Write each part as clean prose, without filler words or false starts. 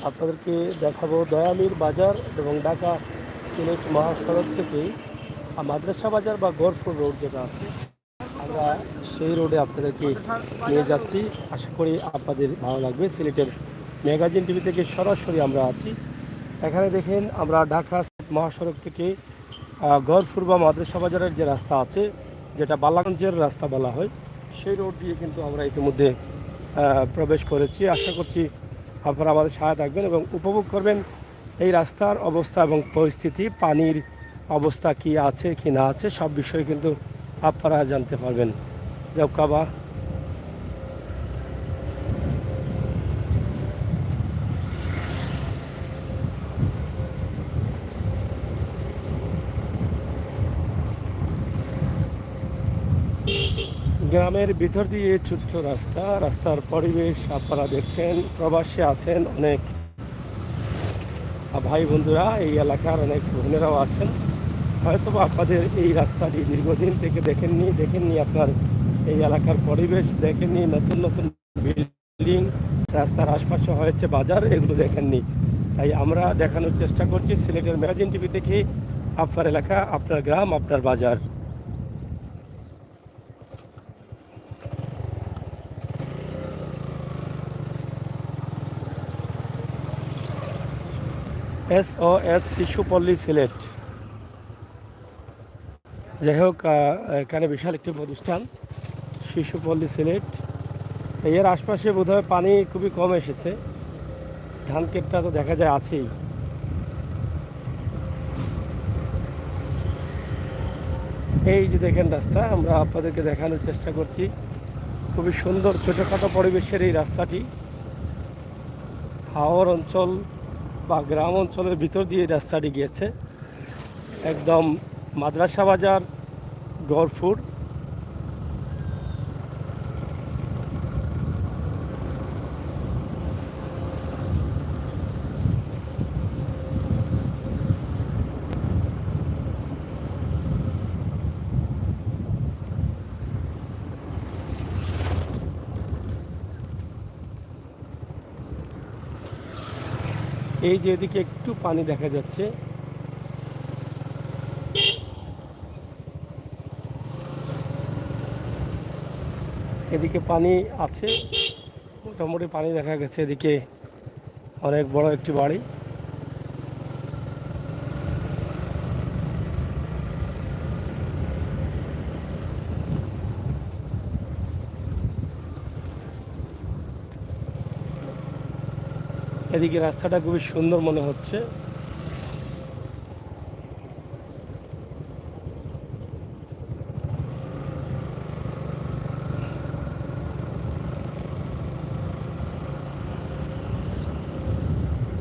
আপনাদেরকে দেখাবো দয়ামির বাজার এবং ঢাকা সিলেট মহাসড়ক থেকে মাদ্রাসা বাজার বা গড়ফুর রোড যেটা আছে, আমরা সেই রোডে আপনাদেরকে নিয়ে যাচ্ছি। আশা করি আপনাদের ভালো লাগবে। সিলেটের ম্যাগাজিন টিভি থেকে সরাসরি আমরা আছি। এখানে দেখেন আমরা ঢাকা মহাসড়ক থেকে গড়ফুর বা মাদ্রাসা বাজারের যে রাস্তা আছে, যেটা বালাগঞ্জের রাস্তা বলা হয়, সেই রোড দিয়ে কিন্তু আমরা ইতিমধ্যে প্রবেশ করেছি। আশা করছি আপনারা আমাদের সহায়তা থাকবেন এবং উপভোগ করবেন এই রাস্তার অবস্থা এবং পরিস্থিতি, পানির অবস্থা কি আছে কি না আছে সব বিষয়ে কিন্তু আপনারা জানতে পারবেন। জবকাবা গ্রামের ভিতর দিয়ে ছোট্ট রাস্তা, রাস্তার পরিবেশ আপনারা দেখছেন। প্রবাসী আছেন অনেক ভাই বন্ধুরা, এই এলাকার অনেক বোনেরাও আছেন। হয়তো আপনাদের এই রাস্তাটি দীর্ঘদিন থেকে দেখেননি আপনার এই এলাকার পরিবেশ দেখেননি, নতুন নতুন বিল্ডিং, রাস্তার আশপাশে হয়েছে বাজার, এগুলো দেখেননি। তাই আমরা দেখানোর চেষ্টা করছি সিলেটের ম্যাগাজিন টিভি থেকে আপনার এলাকা, আপনার গ্রাম, আপনার বাজার। SOS শিশুপল্লী সিলেট, যাই হোক এখানে বিশাল একটি প্রতিষ্ঠান শিশুপল্লী সিলেট। এর আশপাশে বোধহয় পানি খুবই কম এসেছে, ধান ক্ষেতটা তো দেখা যায় আছেই। এই যে দেখেন রাস্তা, আমরা আপনাদেরকে দেখানোর চেষ্টা করছি। খুবই সুন্দর ছোটোখাটো পরিবেশের এই রাস্তাটি হাওর অঞ্চল বা গ্রাম অঞ্চলের ভিতর দিয়ে রাস্তাটি গিয়েছে। একদম মাদ্রাসা বাজার গড়ফুর। এই যে এদিকে একটু পানি দেখা যাচ্ছে, এদিকে পানি আছে, মোটামুটি পানি দেখা গেছে। এদিকে অনেক বড় একটি বাড়ি। এদিকে রাস্তাটা খুবই সুন্দর মনে হচ্ছে।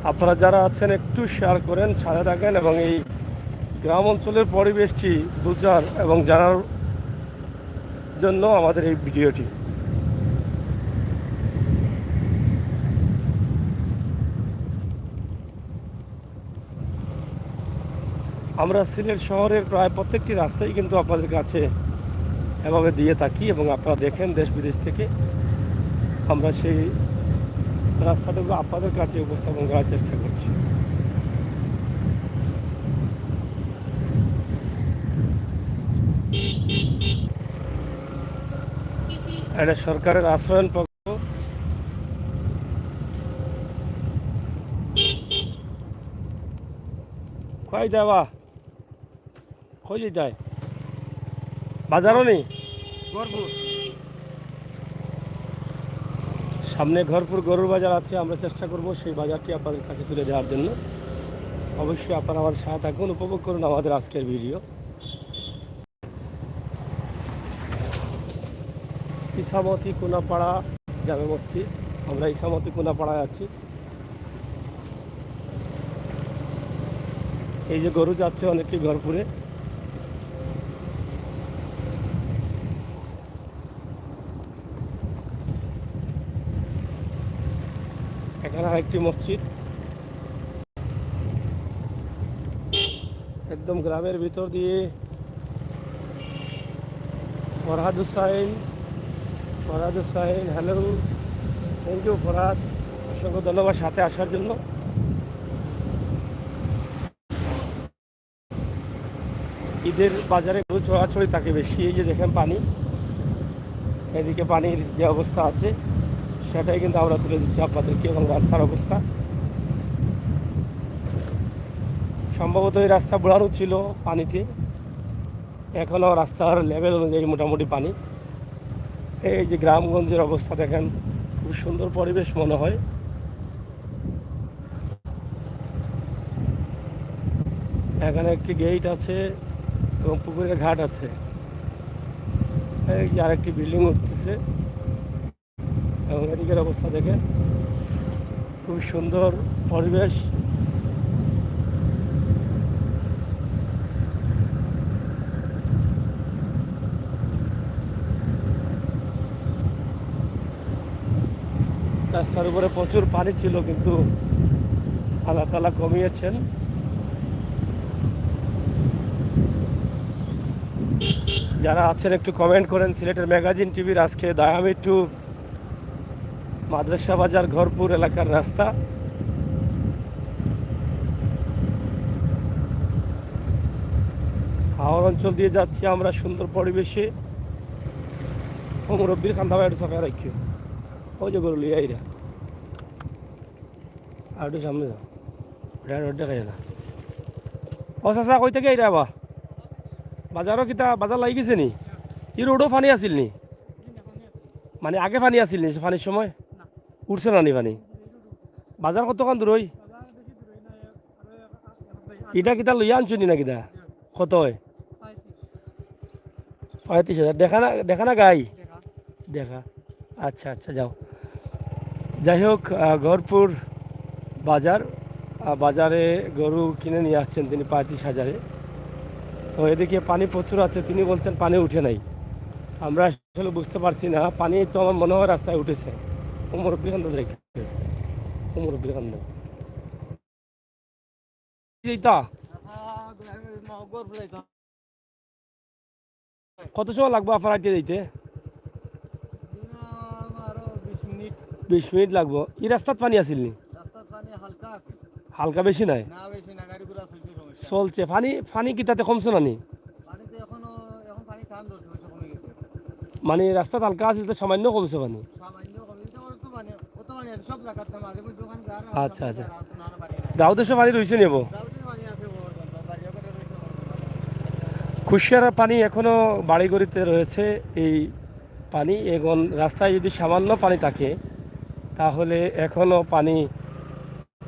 আপনারা যারা আছেন একটু শেয়ার করেন, সাথে থাকেন এবং এই গ্রাম অঞ্চলের পরিবেশটি বুঝার এবং জানার জন্য আমাদের এই ভিডিওটি। আমরা সিলেট শহরের প্রায় প্রত্যেকটি রাস্তাই কিন্তু আপনাদের কাছে এভাবে দিয়ে থাকি এবং আপনারা দেখেন দেশ বিদেশ থেকে। আমরা সেই রাস্তাটুকু আপনাদের কাছে উপস্থাপন করার চেষ্টা করছি। এটা সরকারের আশ্রয়ন পক্ষ। কই যাওয়া, কই যায় বাজারও নেই। সামনে ঘরপুর গরুর বাজার আছে, আমরা চেষ্টা করব সেই বাজারটি আপনাদের কাছে তুলে দেওয়ার জন্য। অবশ্যই আপনারা আমার সাথে থাকুন, উপভোগ করুন আমাদের আজকের ভিডিও। ইসামতি কোনাপাড়া জামে মসজিদ, আমরা ইসামতি কোনাপাড়ায় আছি। এই যে গরু যাচ্ছে অনেকটি ঘরপুরে। এখানে আরেকটি মসজিদ, একদম গ্রামের ভিতর দিয়ে। Farhad Hussain, hello, thank you Farhad. অসংখ্য ধন্যবাদ সাথে আসার জন্য। ঈদের বাজারে গরু ছড়াছড়ি থাকে বেশি। এই যে দেখেন পানি, এদিকে পানির যে অবস্থা আছে সেটাই কিন্তু আমরা তুলে দিচ্ছি আপনাদেরকে, এবং রাস্তার অবস্থা। সম্ভবত এই রাস্তা বোড়ানো ছিল পানিতে, এখনও রাস্তার লেভেল অনুযায়ী মোটামুটি পানি। এই যে গ্রামগঞ্জের অবস্থা দেখেন, খুব সুন্দর পরিবেশ মনে হয়। এখানে একটি গেট আছে এবং পুকুরের ঘাট আছে। এই যে আরেকটি বিল্ডিং উঠতেছে, এবং এদিকের অবস্থা দেখে খুব সুন্দর পরিবেশ। রাস্তার উপরে প্রচুর পানি ছিল, কিন্তু আল্লাহ তাআলা কমিয়েছেন। যারা আছেন একটু কমেন্ট করেন। সিলেটের ম্যাগাজিন টিভির আজকে দয়ামির টু মাদ্রাসা বাজার ঘরপুর এলাকার রাস্তা। হাওর অঞ্চল দিয়ে যাচ্ছি আমরা সুন্দর পরিবেশে। ও মুরব্বীর খান্দা একটু সাফাই রাখিও, ওই যে গরু লিয়ে আইরা আর একটু সামনে যাও, দেখাই না। ও চাচা কই থেকে আইরা বা বাজারও কিতা বাজার লাগি গেছে নি? ই রোডও পানি আছিল নি? মানে আগে পানি আছিল নি? পানির সময় উঠছে না নি পানি? বাজার কতক্ষণ দূর হই? ইটা কিতা লইয়া আনছো নি না কিতা? কত হয়? 35,000। দেখা না গাই দেখা। আচ্ছা আচ্ছা, যাও। যাই হোক, গহরপুর বাজার, বাজারে গরু কিনে নিয়ে আসছেন তিনি 35,000-এ। তো এদিকে পানি প্রচুর আছে, তিনি বলছেন পানি উঠে নাই। আমরা আসলে বুঝতে পারছি না, পানি তো আমার মনে হয় রাস্তায় উঠেছে। মুরব্বীখান্দ দেখে মুরব্বীখান্দ কত সময় লাগবে আপনার আগে যাইতে? 20 মিনিট লাগবো। এই রাস্তাত পানি আসিল নি? হালকা, বেশি নাই? চলছে পানি। পানি কি তাতে কমছে না নি? মানে রাস্তাত হালকা আছিল তো সামান্য কমছে পানি? আচ্ছা আচ্ছা, গাঁও দেশে পানি রয়েছে নেব। কুশিয়ারার পানি এখনও বাড়িঘড়িতে রয়েছে এই পানি। এখন রাস্তায় যদি সামান্য পানি থাকে তাহলে এখনও পানি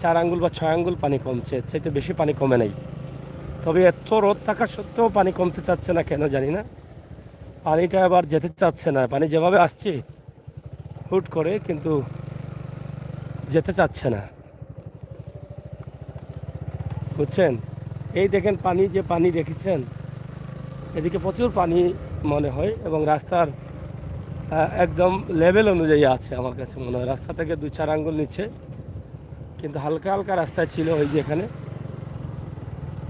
4 আঙ্গুল বা 6 আঙ্গুল পানি কমছে, চাইতে বেশি পানি কমে নাই। তবে এত রোদ থাকা সত্ত্বেও পানি কমতে চাচ্ছে না, কেন জানি না। পানিটা আবার যেতে চাচ্ছে না, পানি যেভাবে আসছে হুট করে, কিন্তু যেতে চাচ্ছে না, বুঝছেন? এই দেখেন পানি, যে পানি দেখেছেন, এদিকে প্রচুর পানি মনে হয়, এবং রাস্তার একদম লেভেল অনুযায়ী আছে আমার কাছে মনে হয়। রাস্তা থেকে 2-4 আঙ্গুল নিচে, কিন্তু হালকা হালকা রাস্তায় ছিল ওই যে এখানে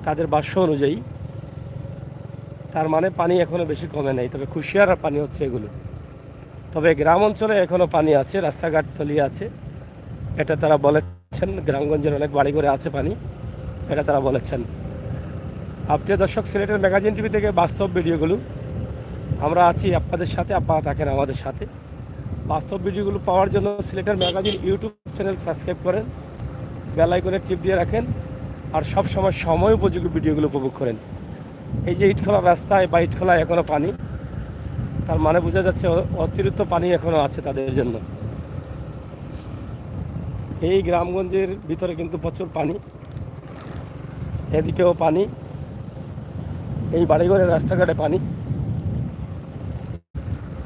তাদের ভাষ্য অনুযায়ী। তার মানে পানি এখনও বেশি কমে নাই, তবে কুশিয়ারার পানি হচ্ছে এগুলো। তবে গ্রাম অঞ্চলে এখনও পানি আছে, রাস্তাঘাট তলিয়ে আছে, এটা তারা বলেছেন। গ্রামগঞ্জের অনেক বাড়ি করে আছে পানি, এটা তারা বলেছেন। আপনি দর্শক, সিলেটের ম্যাগাজিন টিভি থেকে বাস্তব ভিডিওগুলো আমরা আছি আপনাদের সাথে, আপনারা থাকেন আমাদের সাথে। বাস্তব ভিডিওগুলো পাওয়ার জন্য সিলেটের ম্যাগাজিন ইউটিউব চ্যানেল সাবস্ক্রাইব করেন, বেল আইকনে টিপ দিয়ে রাখেন, আর সব সময় উপযোগী ভিডিওগুলো উপভোগ করেন। এই যে ইটখোলা রাস্তায় বা ইটখোলায় এখনও পানি, তার মানে বোঝা যাচ্ছে অতিরিক্ত পানি এখনও আছে তাদের জন্য। এই গ্রামগঞ্জের ভিতরে কিন্তু প্রচুর পানি, এদিকেও পানি, এই বাড়িঘরের রাস্তাঘাটে পানি।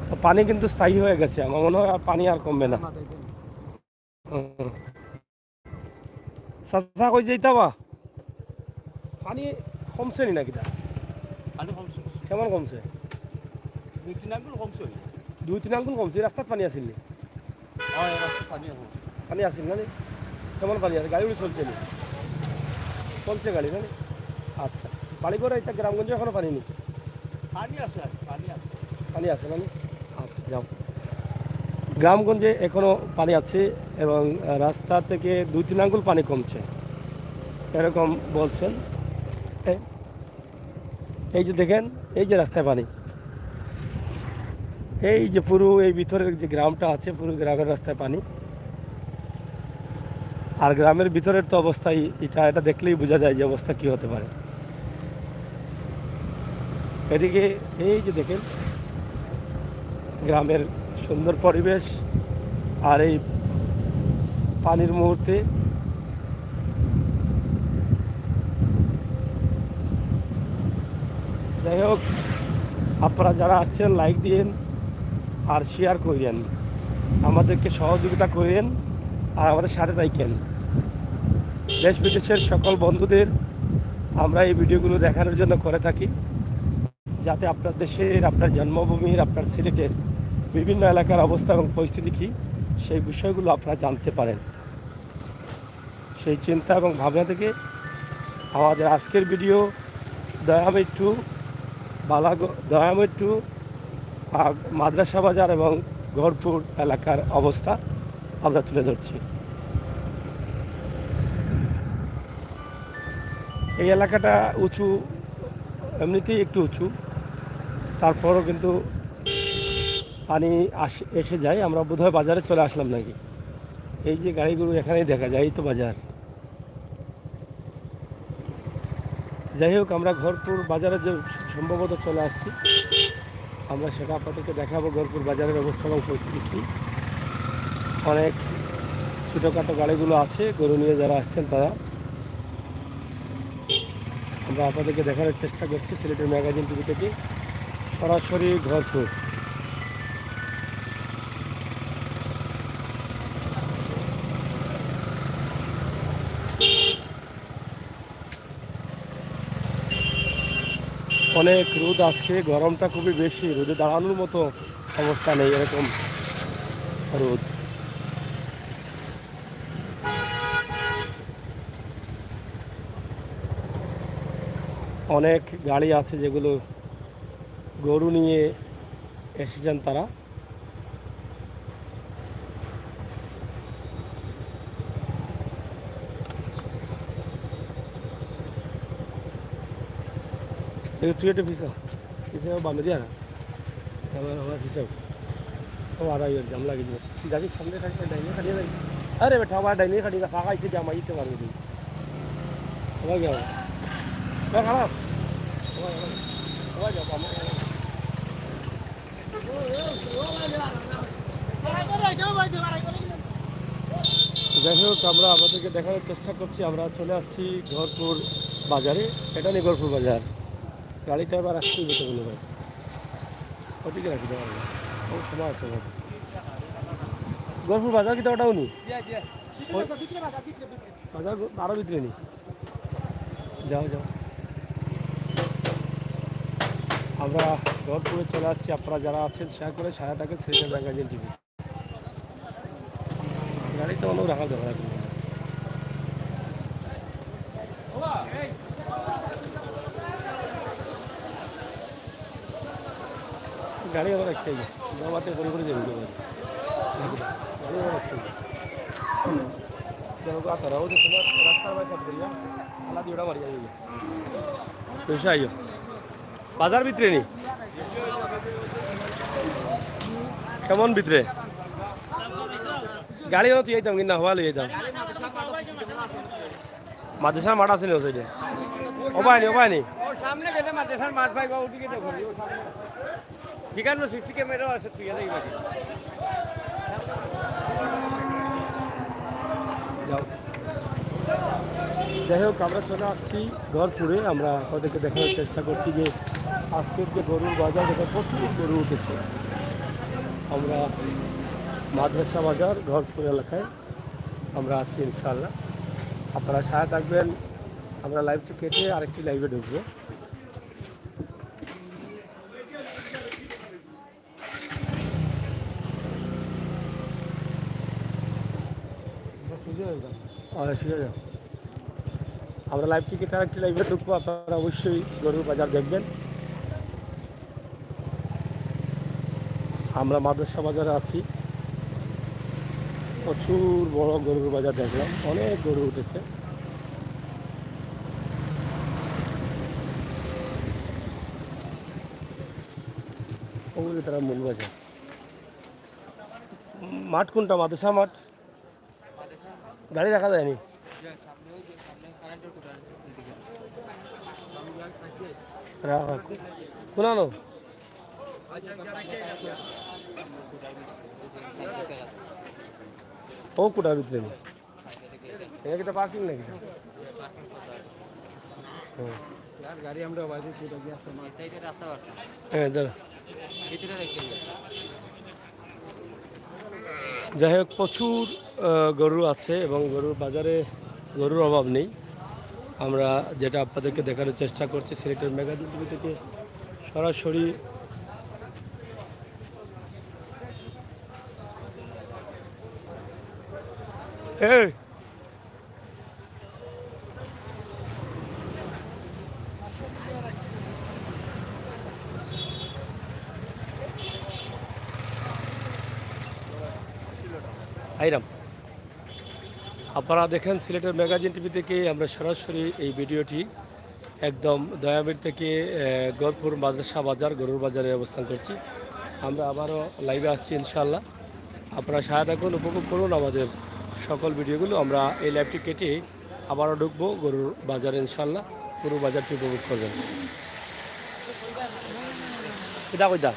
তো পানি কিন্তু স্থায়ী হয়ে গেছে, আমার মনে হয় পানি আর কমবে না। চাচা কই যাইতাবা? পানি কমছে নি নাকি? কেমন কমছে? 2-3 আঙ্গুল কমছে। 2-3 আঙ্গুল কমছে। রাস্তাত পানি আসিল নি? পানি আসিল না? কেমন পানি আছে? গাড়ি চলছে নি? চলছে গাড়ি না? আচ্ছা, বাড়ি করে এটা গ্রামগঞ্জে এখনো পানি নেই? পানি আছে, পানি আছে। পানি আছে না? আচ্ছা, যাও। গ্রামগঞ্জে এখনও পানি আছে এবং রাস্তা থেকে 2-3 আঙ্গুল পানি কমছে এরকম বলছেন। এই যে দেখেন, এই যে রাস্তায় পানি, এই যে পুরো এই ভিতরের যে গ্রামটা আছে পুরো গ্রামের রাস্তায় পানি। আর গ্রামের ভিতরের তো অবস্থাই এটা দেখলেই বোঝা যায় যে অবস্থা কী হতে পারে। এদিকে এই যে দেখেন গ্রামের সুন্দর পরিবেশ, আর এই পানির মুহূর্তে যাই হোক, আপনারা যারা আসছেন লাইক দিন আর শেয়ার করেন, আমাদেরকে সহযোগিতা করেন আর আমাদের সাথে থাকেন। দেশ বিদেশের সকল বন্ধুদের আমরা এই ভিডিওগুলো দেখানোর জন্য করে থাকি, যাতে আপনার দেশের, আপনার জন্মভূমির, আপনার সিলেটের বিভিন্ন এলাকার অবস্থা এবং পরিস্থিতি কী সেই বিষয়গুলো আপনারা জানতে পারেন। সেই চিন্তা এবং ভাবনা থেকে আমাদের আজকের ভিডিও দয়াময় টু দয়াময় টু মাদ্রাসা বাজার এবং গড়পুর এলাকার অবস্থা আমরা তুলে ধরছি। এই এলাকাটা উঁচু, এমনিতেই একটু উঁচু, তারপরও কিন্তু পানি এসে যায়। আমরা বোধহয় বাজারে চলে আসলাম নাকি, এই যে গাড়িগুলো এখানেই দেখা যায়, এই তো বাজার। যাই হোক, আমরা গড়পুর বাজারে যে সম্ভবত চলে আসছি, আমরা সেটা আপনাদেরকে দেখাবো গড়পুর বাজারের অবস্থা এবং পরিস্থিতি কী। অনেক ছোটোখাটো গাড়িগুলো আছে, গরু নিয়ে যারা আসছেন তারা। আমরা আপনাদেরকে দেখানোর চেষ্টা করছি সিলেটের ম্যাগাজিন টিভি থেকে সরাসরি গড়পুর। অনেক রোদ আজকে, গরমটা খুবই বেশি, রোদে দাঁড়ানোর মতো অবস্থা নেই, এরকম রোদ। অনেক গাড়ি আছে যেগুলো গরু নিয়ে এসেছেন তারা। তুই একটা ফিসাও বান্ধে দিয়া না, আমার ফিসাও ও আর জাম লাগে তুই যাবি সামনে ডাইনে খাটিয়ে যাবি। আরে বেটা আমার ডাইনে খাটিয়ে ফাঁকা আইসি দিয়ে আমার ইতে পারবি তুই সবাই যাও খারাপ সবাই যাবো আমার। যাই হোক, আমরা আমাদেরকে দেখানোর চেষ্টা করছি। আমরা চলে আসছি গড়পুর বাজারে, এটা নেই গড়পুর বাজার। গাড়িটা এবার আসতেই বেঁচে বলে ভাই, ওদিকে রাখি দেওয়া ও সময় আছে ভাই। গড়পুর বাজার কিন্তু ওটাও নি বাজার আরও ভিতরে নি, যাও যাও। আমরা গড়পুরে চলে আসছি, আপনারা যারা আছেন শেয়ার করে সারাটাকে সিলেটের ম্যাগাজিন টিভি। গাড়িতে অনেক রাখার দরকার আছে। গাড়ি আবার একটাই জমাতে করে করে যাবে গাড়ি আবার একটাই आता रहो तो रास्ता वैसा करिए अल्लाह दियोड़ा मार जाइए पैसा आइयो बाजार ভিতরে নি কেমন ভিতরে গাড়ি তুই যাইতাম কিনা হওয়া লই যাইতাম মাদ্রাসার মাঠ আছে নি ও সাইডে ওবাইনি সামনে গেলে মাদ্রাসার মাঠ পাইবা, ওদিকে দেখো বিকানো সিসি ক্যামেরা আছে, তুই যাই বাকি যাই হোক, আমরা চলে আসছি গড়পুরে। আমরা ওদেরকে দেখানোর চেষ্টা করছি যে আজকের যে গরুর বাজার, যেটা প্রচুর গরু উঠেছে। আমরা মাদ্রাসা বাজার গড়পুর এলাকায় আমরা আছি ইনশাআল্লাহ। আপনারা সাথে থাকবেন। আমরা লাইভটি কেটে আরেকটি লাইভে ঢুকবো। আমরা লাইভ টিকিট আরেকটি লাইভে ঢুকবো। আপনারা অবশ্যই গরুর বাজার দেখবেন। আমরা মাদ্রাসা বাজারে আছি, প্রচুর বড় গরুর বাজার দেখলাম, অনেক গরু উঠেছে। ওগুলো তারা মূল বাজার। মাঠ কোনটা? মাদ্রাসা মাঠ? গাড়ি রাখা যায়নি। কোনানো ও কোটার ভিতরে নেই, এটা কি পার্কিং নাকি? গাড়ি আমরা বাজে হ্যাঁ দাঁড়া। যাই হোক, প্রচুর গরু আছে এবং গরুর বাজারে গরুর অভাব নেই। আমরা যেটা আপনাদেরকে দেখানোর চেষ্টা করছি সিলেটের ম্যাগাজিন টিভি থেকে সরাসরি। এই আইরাম, আপনারা দেখেন সিলেটের ম্যাগাজিন টিভি থেকে আমরা সরাসরি এই ভিডিওটি একদম দয়ামির থেকে গরপুর মাদ্রাসা বাজার গরুর বাজারে অবস্থান করছি। আমরা আবারও লাইভে আসছি ইনশাআল্লাহ। আপনারা সহায়তা করুন, উপভোগ করুন আমাদের সকল ভিডিওগুলো। আমরা এই লাইভটি কেটে আবারও ঢুকবো গরুর বাজারে ইনশাআল্লাহ। পুরো বাজারটি উপভোগ করবেন। কিদা কইদা